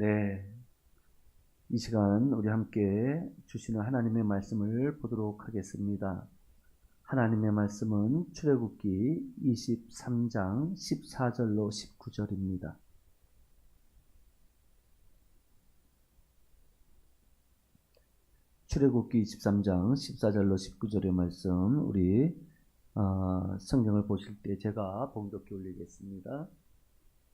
네, 이 시간 우리 함께 주시는 하나님의 말씀을 보도록 하겠습니다. 하나님의 말씀은 출애굽기 23장 14절로 19절입니다. 출애굽기 23장 14절로 19절의 말씀 우리 성경을 보실 때 제가 봉독해 올리겠습니다.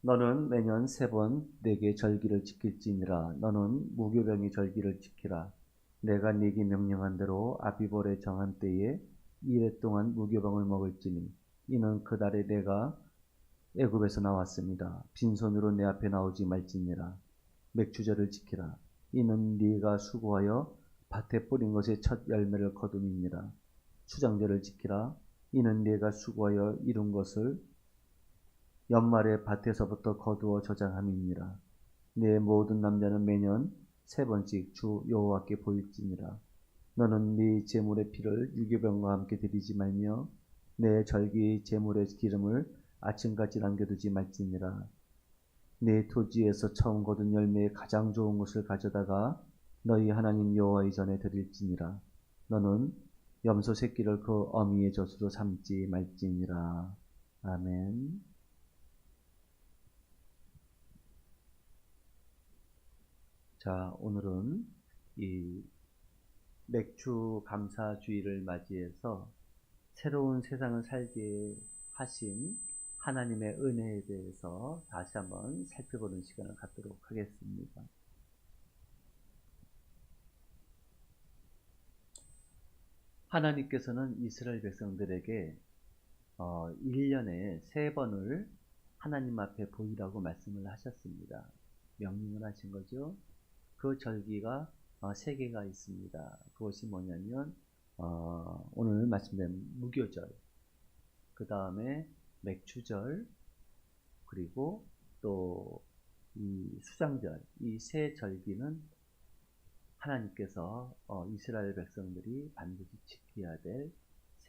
너는 매년 3번 내게 절기를 지킬지니라. 너는 무교병의 절기를 지키라. 내가 네게 명령한 대로 아비볼에 정한 때에 2일 동안 무교병을 먹을지니 이는 그 달에 내가 애굽에서 나왔습니다. 빈손으로 내 앞에 나오지 말지니라. 맥주절을 지키라. 이는 네가 수고하여 밭에 뿌린 것의 첫 열매를 거둠이니라. 수장절을 지키라. 이는 네가 수고하여 이룬 것을 연말에 밭에서부터 거두어 저장함이니라. 내 모든 남자는 매년 3번씩 주 여호와께 보일지니라. 너는 네 제물의 피를 유교병과 함께 드리지 말며 내 절기 제물의 기름을 아침까지 남겨두지 말지니라. 내 토지에서 처음 거둔 열매의 가장 좋은 것을 가져다가 너희 하나님 여호와의 전에 드릴지니라. 너는 염소 새끼를 그 어미의 젖으로 삼지 말지니라. 아멘. 자, 오늘은 이 맥주 감사주의를 맞이해서 새로운 세상을 살게 하신 하나님의 은혜에 대해서 다시 한번 살펴보는 시간을 갖도록 하겠습니다. 하나님께서는 이스라엘 백성들에게 1년에 3번을 하나님 앞에 보이라고 말씀을 하셨습니다. 명령을 하신 거죠. 그 절기가 3개가 있습니다. 그것이 뭐냐면 오늘 말씀드린 무교절, 그 다음에 맥주절, 그리고 또 이 수장절, 이 3절기는 하나님께서 이스라엘 백성들이 반드시 지켜야 될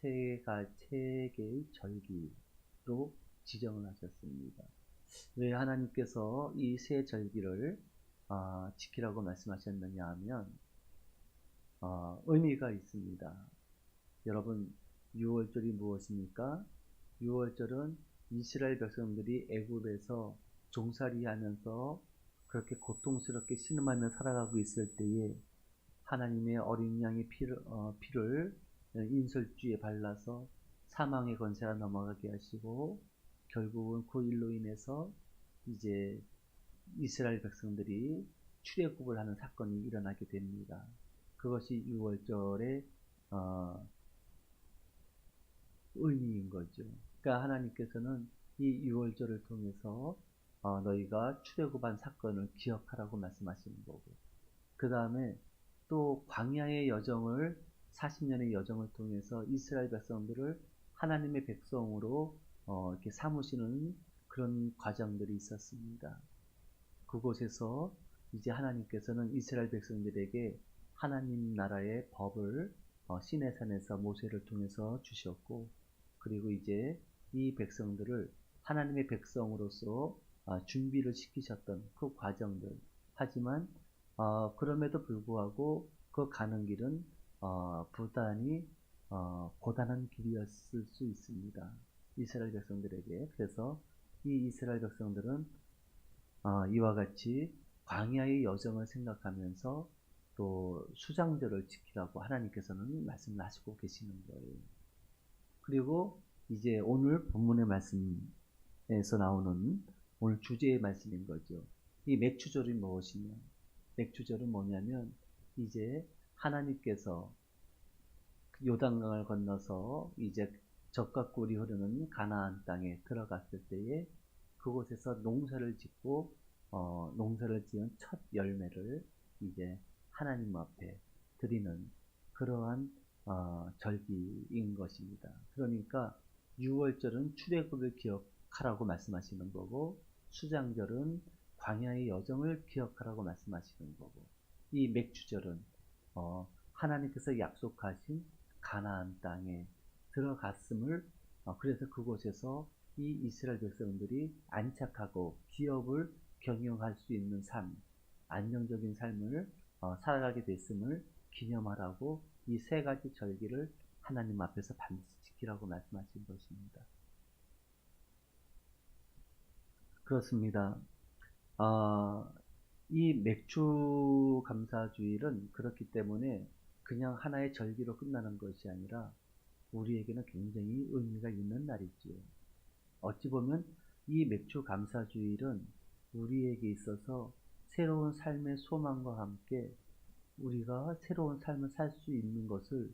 3개의 절기로 지정을 하셨습니다. 왜 하나님께서 이 3절기를 지키라고 말씀하셨느냐 하면 의미가 있습니다. 여러분, 6월절이 무엇입니까? 6월절은 이스라엘 백성들이 애굽에서 종살이하면서 그렇게 고통스럽게 신음하며 살아가고 있을 때에 하나님의 어린 양의 피를 인설주에 발라서 사망의 권세가 넘어가게 하시고 결국은 그 일로 인해서 이제 이스라엘 백성들이 출애굽을 하는 사건이 일어나게 됩니다. 그것이 6월절의 의미인 거죠. 그러니까 하나님께서는 이 6월절을 통해서 너희가 출애굽한 사건을 기억하라고 말씀하시는 거고, 그 다음에 또 광야의 여정을 40년의 여정을 통해서 이스라엘 백성들을 하나님의 백성으로 이렇게 삼으시는 그런 과정들이 있었습니다. 그곳에서 이제 하나님께서는 이스라엘 백성들에게 하나님 나라의 법을 시내산에서 모세를 통해서 주셨고, 그리고 이제 이 백성들을 하나님의 백성으로서 준비를 시키셨던 그 과정들. 하지만 그럼에도 불구하고 그 가는 길은 부단히 고단한 길이었을 수 있습니다. 이스라엘 백성들에게. 그래서 이 이스라엘 백성들은 이와 같이 광야의 여정을 생각하면서 또 수장절을 지키라고 하나님께서는 말씀을 하시고 계시는 거예요. 그리고 이제 오늘 본문의 말씀에서 나오는 오늘 주제의 말씀인 거죠. 이 맥주절이 무엇이냐? 맥주절은 뭐냐면 이제 하나님께서 요단강을 건너서 이제 젖과 꿀이 흐르는 가나안 땅에 들어갔을 때에 그곳에서 농사를 짓고 농사를 지은 첫 열매를 이제 하나님 앞에 드리는 그러한 절기인 것입니다. 그러니까 6월절은 출애굽을 기억하라고 말씀하시는 거고, 수장절은 광야의 여정을 기억하라고 말씀하시는 거고, 이 맥주절은 하나님께서 약속하신 가나안 땅에 들어갔음을 그래서 그곳에서 이 이스라엘 백성들이 안착하고 기업을 경영할 수 있는 삶, 안정적인 삶을 살아가게 됐음을 기념하라고 이 세 가지 절기를 하나님 앞에서 반드시 지키라고 말씀하신 것입니다. 그렇습니다. 이 맥주 감사주일은 그렇기 때문에 그냥 하나의 절기로 끝나는 것이 아니라 우리에게는 굉장히 의미가 있는 날이지요. 어찌 보면 이 맥주 감사주일은 우리에게 있어서 새로운 삶의 소망과 함께 우리가 새로운 삶을 살 수 있는 것을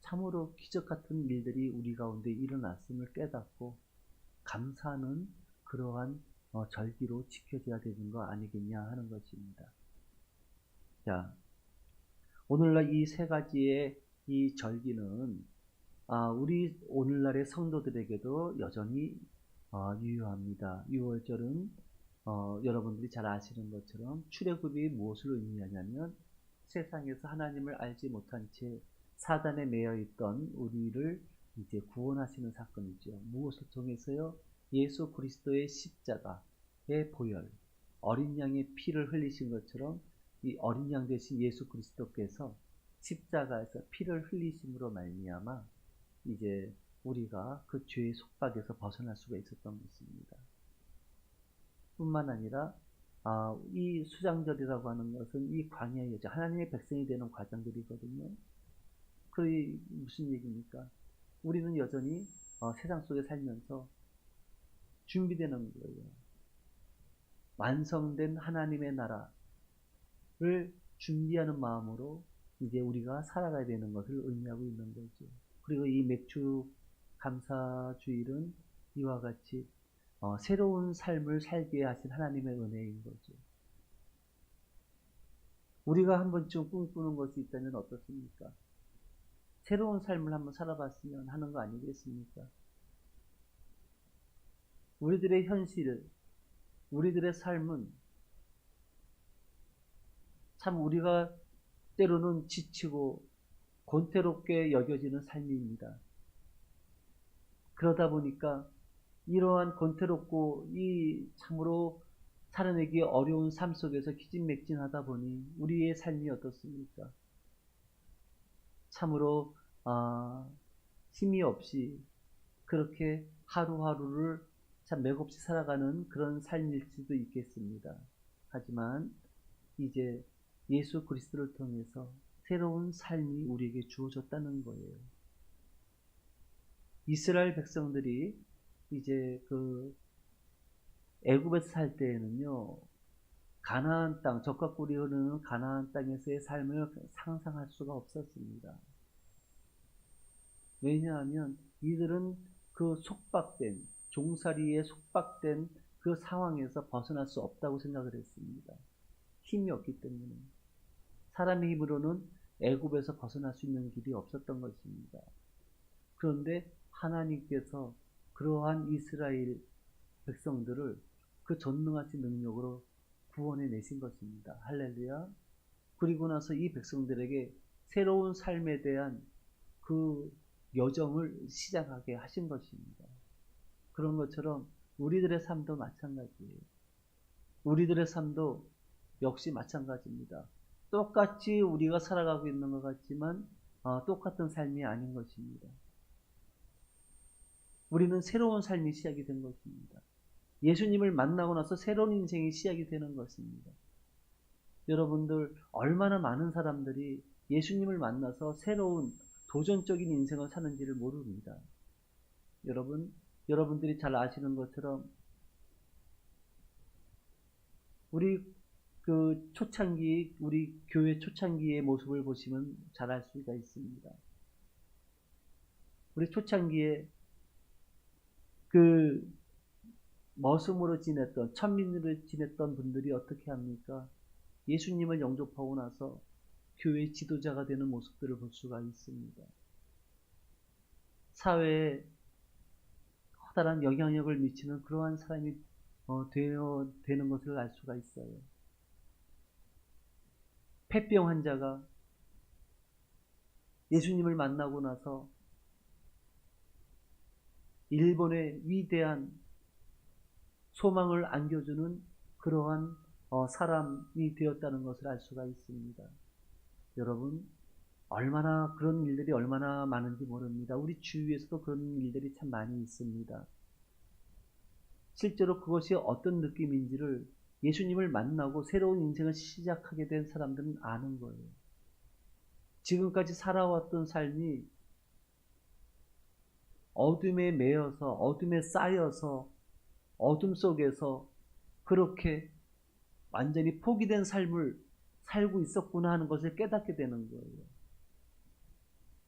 참으로 기적 같은 일들이 우리 가운데 일어났음을 깨닫고 감사하는 그러한 절기로 지켜져야 되는 거 아니겠냐 하는 것입니다. 자, 오늘날 이 세 가지의 이 절기는 우리 오늘날의 성도들에게도 여전히 유효합니다. 6월절은 여러분들이 잘 아시는 것처럼 출애굽이 무엇을 의미하냐면 세상에서 하나님을 알지 못한 채 사단에 매여 있던 우리를 이제 구원하시는 사건이죠. 무엇을 통해서요? 예수 그리스도의 십자가의 보혈, 어린 양의 피를 흘리신 것처럼 이 어린 양 되신 예수 그리스도께서 십자가에서 피를 흘리심으로 말미암아 이제 우리가 그 죄의 속박에서 벗어날 수가 있었던 것입니다. 뿐만 아니라 이 수장절이라고 하는 것은 이 광야의 여정, 하나님의 백성이 되는 과정들이거든요. 그게 무슨 얘기입니까? 우리는 여전히 세상 속에 살면서 준비되는 거예요. 완성된 하나님의 나라를 준비하는 마음으로 이제 우리가 살아가야 되는 것을 의미하고 있는 거죠. 그리고 이 맥주 감사주일은 이와 같이 새로운 삶을 살게 하신 하나님의 은혜인 거죠. 우리가 한 번쯤 꿈꾸는 것이 있다면 어떻습니까? 새로운 삶을 한번 살아봤으면 하는 거 아니겠습니까? 우리들의 현실, 우리들의 삶은 참 우리가 때로는 지치고 곤태롭게 여겨지는 삶입니다. 그러다 보니까 이러한 곤태롭고 이 참으로 살아내기 어려운 삶 속에서 기진맥진하다 보니 우리의 삶이 어떻습니까? 참으로 힘이 없이 그렇게 하루하루를 참 맥없이 살아가는 그런 삶일 수도 있겠습니다. 하지만 이제 예수 그리스도를 통해서 새로운 삶이 우리에게 주어졌다는 거예요. 이스라엘 백성들이 이제 그 애굽에서 살 때에는요, 가나안 땅, 젖과 꿀이 흐르는 가나안 땅에서의 삶을 상상할 수가 없었습니다. 왜냐하면 이들은 그 속박된, 종살이에 속박된 그 상황에서 벗어날 수 없다고 생각을 했습니다. 힘이 없기 때문에. 사람의 힘으로는 애굽에서 벗어날 수 있는 길이 없었던 것입니다. 그런데 하나님께서 그러한 이스라엘 백성들을 그 전능하신 능력으로 구원해 내신 것입니다. 할렐루야. 그리고 나서 이 백성들에게 새로운 삶에 대한 그 여정을 시작하게 하신 것입니다. 그런 것처럼 우리들의 삶도 마찬가지예요. 우리들의 삶도 역시 마찬가지입니다. 똑같이 우리가 살아가고 있는 것 같지만 똑같은 삶이 아닌 것입니다. 우리는 새로운 삶이 시작이 된 것입니다. 예수님을 만나고 나서 새로운 인생이 시작이 되는 것입니다. 여러분들 얼마나 많은 사람들이 예수님을 만나서 새로운 도전적인 인생을 사는지를 모릅니다. 여러분들이 잘 아시는 것처럼 우리 그 초창기, 우리 교회 초창기의 모습을 보시면 잘 알 수가 있습니다. 우리 초창기에 그 머슴으로 지냈던, 천민으로 지냈던 분들이 어떻게 합니까? 예수님을 영접하고 나서 교회 지도자가 되는 모습들을 볼 수가 있습니다. 사회에 커다란 영향력을 미치는 그러한 사람이 되는 것을 알 수가 있어요. 폐병 환자가 예수님을 만나고 나서 일본의 위대한 소망을 안겨주는 그러한 사람이 되었다는 것을 알 수가 있습니다. 여러분, 얼마나 그런 일들이 얼마나 많은지 모릅니다. 우리 주위에서도 그런 일들이 참 많이 있습니다. 실제로 그것이 어떤 느낌인지를 예수님을 만나고 새로운 인생을 시작하게 된 사람들은 아는 거예요. 지금까지 살아왔던 삶이 어둠에 매여서, 어둠에 쌓여서, 어둠 속에서 그렇게 완전히 포기된 삶을 살고 있었구나 하는 것을 깨닫게 되는 거예요.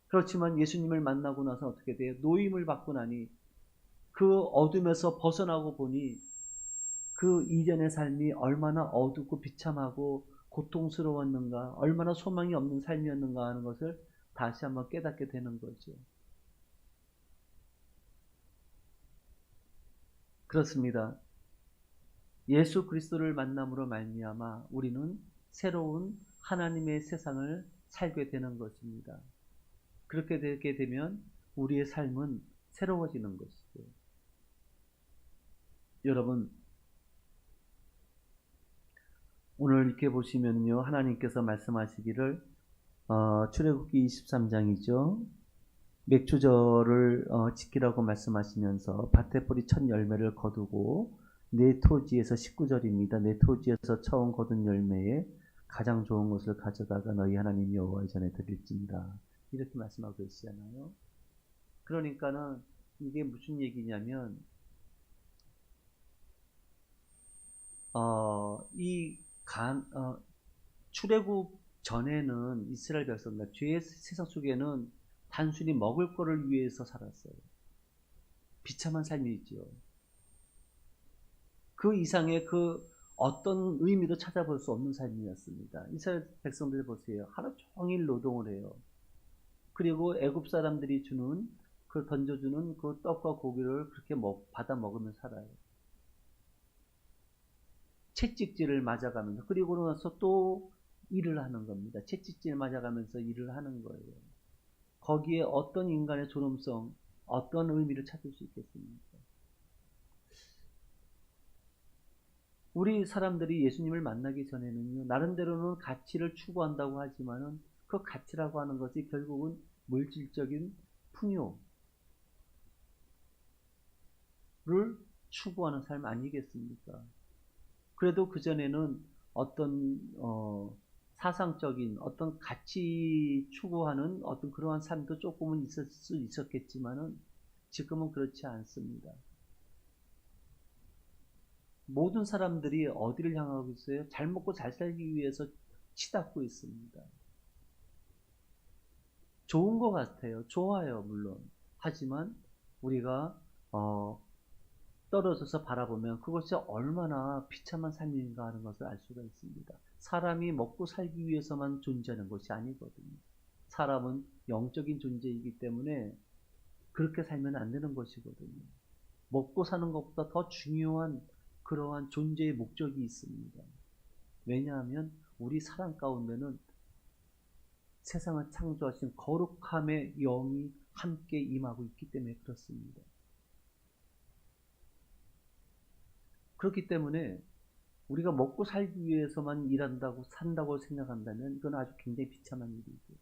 그렇지만 예수님을 만나고 나서 어떻게 돼요? 노임을 받고 나니 그 어둠에서 벗어나고 보니 그 이전의 삶이 얼마나 어둡고 비참하고 고통스러웠는가, 얼마나 소망이 없는 삶이었는가 하는 것을 다시 한번 깨닫게 되는 거죠. 그렇습니다. 예수 그리스도를 만남으로 말미암아 우리는 새로운 하나님의 세상을 살게 되는 것입니다. 그렇게 되게 되면 우리의 삶은 새로워지는 것이죠. 여러분, 오늘 이렇게 보시면요, 하나님께서 말씀하시기를 출애굽기 23장이죠. 맥추절을 지키라고 말씀하시면서 밭에 뿌리 첫 열매를 거두고 내 토지에서 19절입니다. 내 토지에서 처음 거둔 열매에 가장 좋은 것을 가져다가 너희 하나님 여호와의 전에 드릴지니라. 이렇게 말씀하고 계시잖아요. 그러니까는 이게 무슨 얘기냐면 출애굽 전에는 이스라엘 백성들 죄의 세상 속에는 단순히 먹을 거를 위해서 살았어요. 비참한 삶이지요. 그 이상의 그 어떤 의미도 찾아볼 수 없는 삶이었습니다. 이스라엘 백성들 보세요. 하루 종일 노동을 해요. 그리고 애굽 사람들이 주는 그 던져주는 그 떡과 고기를 그렇게 받아 먹으며 살아요. 채찍질을 맞아가면서, 그리고 나서 또 일을 하는 겁니다. 채찍질 맞아가면서 일을 하는 거예요. 거기에 어떤 인간의 존엄성, 어떤 의미를 찾을 수 있겠습니까? 우리 사람들이 예수님을 만나기 전에는요, 나름대로는 가치를 추구한다고 하지만은 그 가치라고 하는 것이 결국은 물질적인 풍요를 추구하는 삶 아니겠습니까? 그래도 그전에는 어떤 사상적인 어떤 가치 추구하는 어떤 그러한 삶도 조금은 있을 수 있었겠지만은 지금은 그렇지 않습니다. 모든 사람들이 어디를 향하고 있어요? 잘 먹고 잘 살기 위해서 치닫고 있습니다. 좋은 것 같아요. 좋아요, 물론. 하지만 우리가 떨어져서 바라보면 그것이 얼마나 비참한 삶인가 하는 것을 알 수가 있습니다. 사람이 먹고 살기 위해서만 존재하는 것이 아니거든요. 사람은 영적인 존재이기 때문에 그렇게 살면 안 되는 것이거든요. 먹고 사는 것보다 더 중요한 그러한 존재의 목적이 있습니다. 왜냐하면 우리 사람 가운데는 세상을 창조하신 거룩함의 영이 함께 임하고 있기 때문에 그렇습니다. 그렇기 때문에 우리가 먹고 살기 위해서만 일한다고 산다고 생각한다면 그건 아주 굉장히 비참한 일이죠.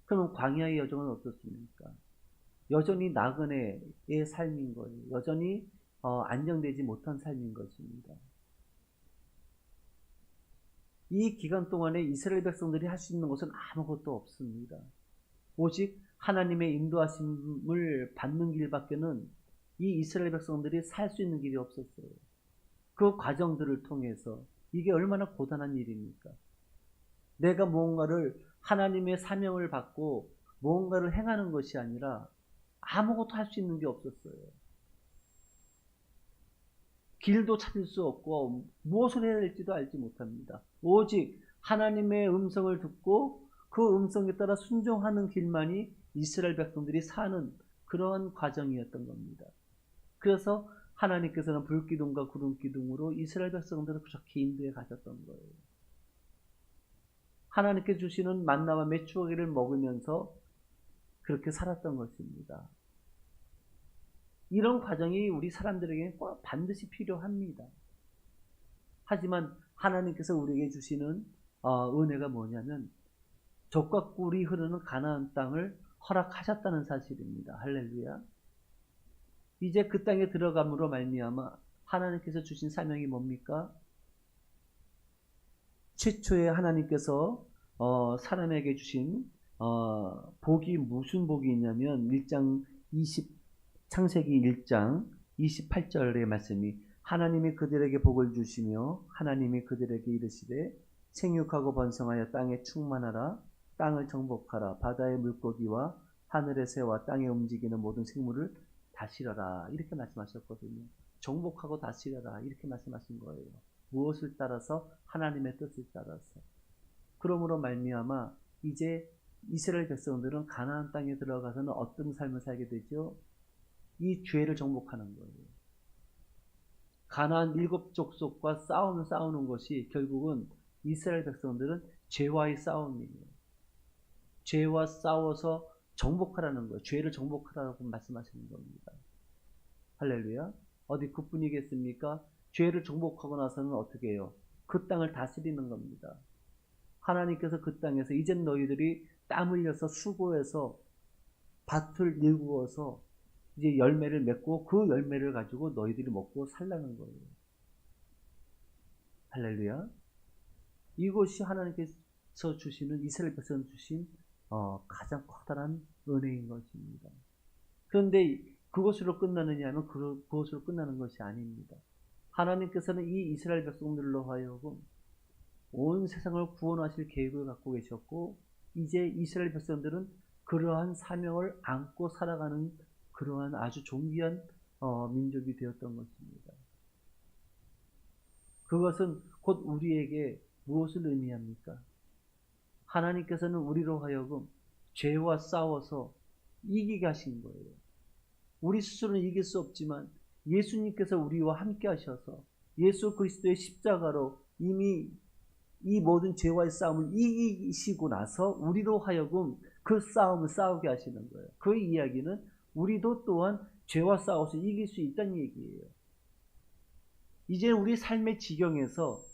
그러면 광야의 여정은 어떻습니까? 여전히 나그네의 삶인 거예요. 여전히 안정되지 못한 삶인 것입니다. 이 기간 동안에 이스라엘 백성들이 할 수 있는 것은 아무것도 없습니다. 오직 하나님의 인도하심을 받는 길밖에는 이 이스라엘 백성들이 살 수 있는 길이 없었어요. 그 과정들을 통해서 이게 얼마나 고단한 일입니까? 내가 무언가를 하나님의 사명을 받고 무언가를 행하는 것이 아니라 아무것도 할 수 있는 게 없었어요. 길도 찾을 수 없고 무엇을 해야 될지도 알지 못합니다. 오직 하나님의 음성을 듣고 그 음성에 따라 순종하는 길만이 이스라엘 백성들이 사는 그러한 과정이었던 겁니다. 그래서 하나님께서는 불기둥과 구름기둥으로 이스라엘 백성들을 그렇게 인도해 가셨던 거예요. 하나님께 주시는 만나와 메추어기를 먹으면서 그렇게 살았던 것입니다. 이런 과정이 우리 사람들에게 꼭 반드시 필요합니다. 하지만 하나님께서 우리에게 주시는 은혜가 뭐냐면 젖과 꿀이 흐르는 가나안 땅을 허락하셨다는 사실입니다. 할렐루야. 이제 그 땅에 들어감으로 말미암아 하나님께서 주신 사명이 뭡니까? 최초에 하나님께서 사람에게 주신 복이 무슨 복이 있냐면 창세기 1장 28절의 말씀이 하나님이 그들에게 복을 주시며 하나님이 그들에게 이르시되 생육하고 번성하여 땅에 충만하라 땅을 정복하라 바다의 물고기와 하늘의 새와 땅에 움직이는 모든 생물을 다스려라 이렇게 말씀하셨거든요. 정복하고 다스려라 이렇게 말씀하신 거예요. 무엇을 따라서? 하나님의 뜻을 따라서. 그러므로 말미암아 이제 이스라엘 백성들은 가나안 땅에 들어가서는 어떤 삶을 살게 되죠? 이 죄를 정복하는 거예요. 가나안 7족속과 싸우는 것이 결국은 이스라엘 백성들은 죄와의 싸움이에요. 죄와 싸워서 정복하라는 거예요. 죄를 정복하라고 말씀하시는 겁니다. 할렐루야. 어디 그뿐이겠습니까? 죄를 정복하고 나서는 어떻게 해요? 그 땅을 다스리는 겁니다. 하나님께서 그 땅에서 이젠 너희들이 땀 흘려서 수고해서 밭을 일구어서 이제 열매를 맺고 그 열매를 가지고 너희들이 먹고 살라는 거예요. 할렐루야. 이것이 하나님께서 주시는 이스라엘 백성 주신 가장 커다란 은혜인 것입니다. 그런데 그것으로 끝나느냐 하면 그것으로 끝나는 것이 아닙니다. 하나님께서는 이 이스라엘 백성들로 하여금 온 세상을 구원하실 계획을 갖고 계셨고 이제 이스라엘 백성들은 그러한 사명을 안고 살아가는 그러한 아주 존귀한 민족이 되었던 것입니다. 그것은 곧 우리에게 무엇을 의미합니까? 하나님께서는 우리로 하여금 죄와 싸워서 이기게 하신 거예요. 우리 스스로는 이길 수 없지만 예수님께서 우리와 함께 하셔서 예수 그리스도의 십자가로 이미 이 모든 죄와의 싸움을 이기시고 나서 우리로 하여금 그 싸움을 싸우게 하시는 거예요. 그 이야기는 우리도 또한 죄와 싸워서 이길 수 있다는 얘기예요. 이제 우리 삶의 지경에서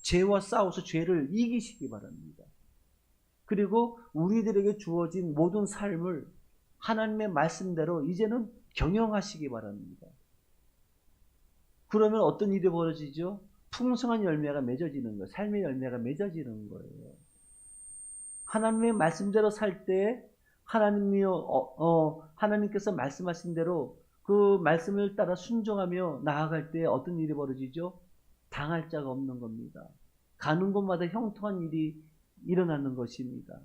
죄와 싸워서 죄를 이기시기 바랍니다. 그리고 우리들에게 주어진 모든 삶을 하나님의 말씀대로 이제는 경영하시기 바랍니다. 그러면 어떤 일이 벌어지죠? 풍성한 열매가 맺어지는 거예요. 삶의 열매가 맺어지는 거예요. 하나님의 말씀대로 살 때 하나님께서 말씀하신 대로 그 말씀을 따라 순종하며 나아갈 때 어떤 일이 벌어지죠? 당할 자가 없는 겁니다. 가는 곳마다 형통한 일이 일어나는 것입니다.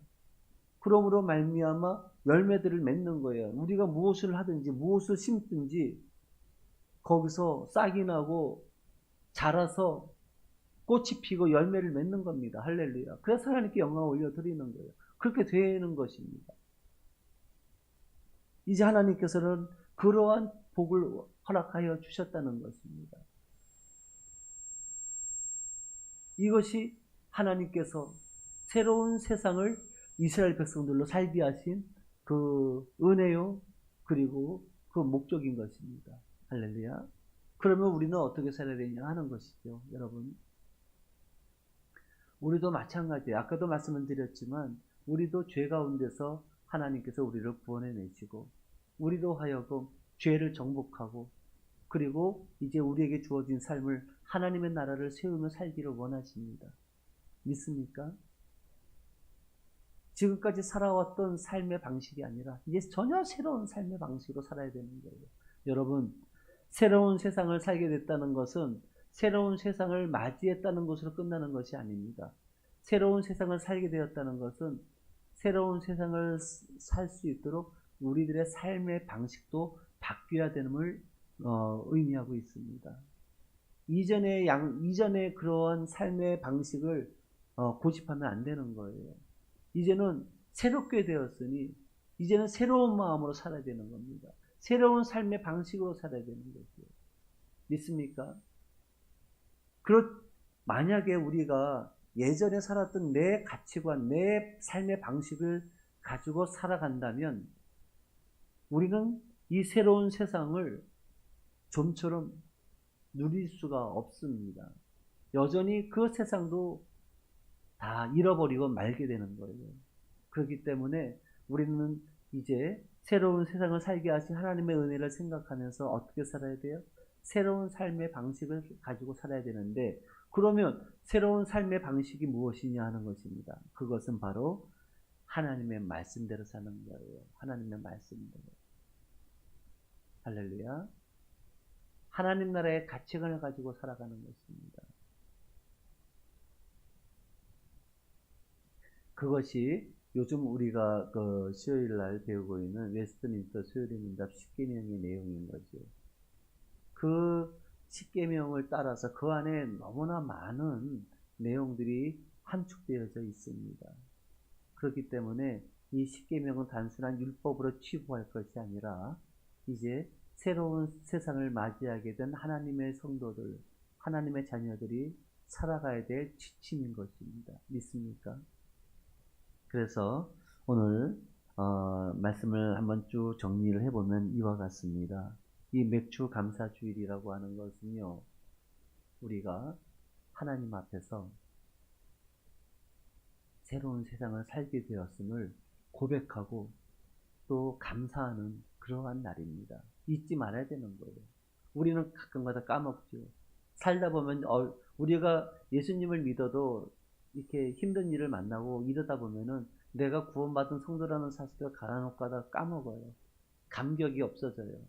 그러므로 말미암아 열매들을 맺는 거예요. 우리가 무엇을 하든지 무엇을 심든지 거기서 싹이 나고 자라서 꽃이 피고 열매를 맺는 겁니다. 할렐루야. 그래서 하나님께 영광을 올려드리는 거예요. 그렇게 되는 것입니다. 이제 하나님께서는 그러한 복을 허락하여 주셨다는 것입니다. 이것이 하나님께서 새로운 세상을 이스라엘 백성들로 살게 하신 그 은혜요 그리고 그 목적인 것입니다. 할렐루야. 그러면 우리는 어떻게 살아야 되냐 하는 것이죠. 여러분, 우리도 마찬가지예요. 아까도 말씀을 드렸지만 우리도 죄 가운데서 하나님께서 우리를 구원해 내시고 우리로 하여금 죄를 정복하고 그리고 이제 우리에게 주어진 삶을 하나님의 나라를 세우며 살기를 원하십니다. 믿습니까? 지금까지 살아왔던 삶의 방식이 아니라 이제 전혀 새로운 삶의 방식으로 살아야 되는 거예요. 여러분, 새로운 세상을 살게 됐다는 것은 새로운 세상을 맞이했다는 것으로 끝나는 것이 아닙니다. 새로운 세상을 살게 되었다는 것은 새로운 세상을 살 수 있도록 우리들의 삶의 방식도 바뀌어야 되는을 의미하고 있습니다. 이전에 그러한 삶의 방식을 고집하면 안 되는 거예요. 이제는 새롭게 되었으니 이제는 새로운 마음으로 살아야 되는 겁니다. 새로운 삶의 방식으로 살아야 되는 거죠. 믿습니까? 만약에 우리가 예전에 살았던 내 가치관, 내 삶의 방식을 가지고 살아간다면 우리는 이 새로운 세상을 좀처럼 누릴 수가 없습니다. 여전히 그 세상도 다 잃어버리고 말게 되는 거예요. 그렇기 때문에 우리는 이제 새로운 세상을 살게 하신 하나님의 은혜를 생각하면서 어떻게 살아야 돼요? 새로운 삶의 방식을 가지고 살아야 되는데, 그러면 새로운 삶의 방식이 무엇이냐 하는 것입니다. 그것은 바로 하나님의 말씀대로 사는 거예요. 하나님의 말씀대로. 할렐루야. 하나님 나라의 가치관을 가지고 살아가는 것입니다. 그것이 요즘 우리가 그 수요일 날 배우고 있는 웨스트민스터 수요일의 문답 10계명의 내용인 거죠. 그 10계명을 따라서 그 안에 너무나 많은 내용들이 함축되어져 있습니다. 그렇기 때문에 이 10계명은 단순한 율법으로 취부할 것이 아니라 이제 새로운 세상을 맞이하게 된 하나님의 성도들, 하나님의 자녀들이 살아가야 될 지침인 것입니다. 믿습니까? 그래서 오늘 말씀을 한번 쭉 정리를 해보면 이와 같습니다. 이 맥주 감사 주일이라고 하는 것은요, 우리가 하나님 앞에서 새로운 세상을 살게 되었음을 고백하고 또 감사하는 그러한 날입니다. 잊지 말아야 되는 거예요. 우리는 가끔가다 까먹죠. 살다 보면 우리가 예수님을 믿어도 이렇게 힘든 일을 만나고 이러다 보면은 내가 구원받은 성도라는 사실을 간혹가다 까먹어요. 감격이 없어져요.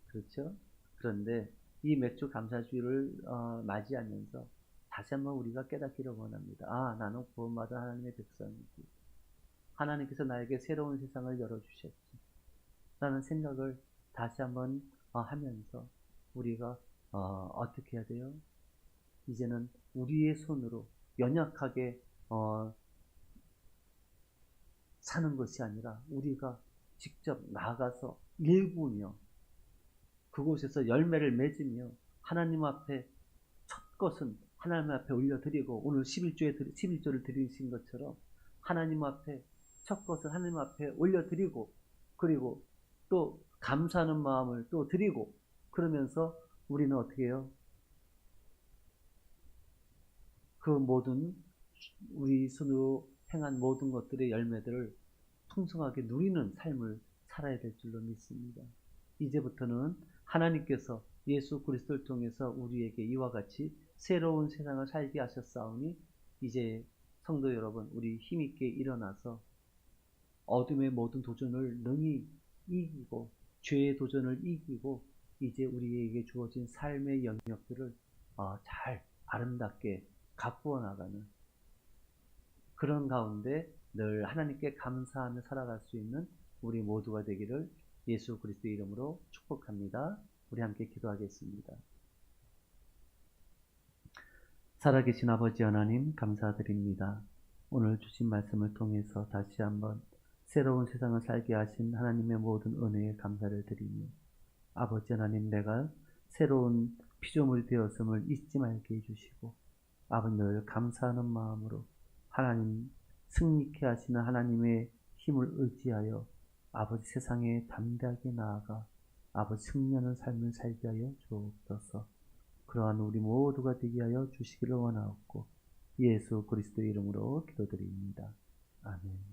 그렇죠? 그런데 이 맥주 감사주일을 맞이하면서 다시 한번 우리가 깨닫기를 원합니다. 아, 나는 구원받은 하나님의 백성이지. 하나님께서 나에게 새로운 세상을 열어주셨지. 라는 생각을 다시 한번 하면서 우리가 어떻게 해야 돼요? 이제는 우리의 손으로 연약하게 사는 것이 아니라 우리가 직접 나가서 일구며 그곳에서 열매를 맺으며 하나님 앞에 첫 것은 하나님 앞에 올려드리고, 오늘 11조를 드리신 것처럼 하나님 앞에 첫 것을 하나님 앞에 올려드리고, 그리고 또 감사하는 마음을 또 드리고, 그러면서 우리는 어떻게 해요? 그 모든 우리 손으로 행한 모든 것들의 열매들을 풍성하게 누리는 삶을 살아야 될 줄로 믿습니다. 이제부터는 하나님께서 예수 그리스도를 통해서 우리에게 이와 같이 새로운 세상을 살게 하셨사오니 이제 성도 여러분, 우리 힘있게 일어나서 어둠의 모든 도전을 능히 이기고 죄의 도전을 이기고 이제 우리에게 주어진 삶의 영역들을 잘 아름답게 가꾸어 나가는 그런 가운데 늘 하나님께 감사하며 살아갈 수 있는 우리 모두가 되기를 예수 그리스도의 이름으로 축복합니다. 우리 함께 기도하겠습니다. 살아계신 아버지 하나님 감사드립니다. 오늘 주신 말씀을 통해서 다시 한번 새로운 세상을 살게 하신 하나님의 모든 은혜에 감사를 드리며, 아버지 하나님, 내가 새로운 피조물이 되었음을 잊지 말게 해주시고, 아버지 늘 감사하는 마음으로 하나님 승리케 하시는 하나님의 힘을 의지하여 아버지 세상에 담대하게 나아가 아버지 승리하는 삶을 살게 하여 주옵소서. 그러한 우리 모두가 되게 하여 주시기를 원하옵고 예수 그리스도의 이름으로 기도드립니다. 아멘.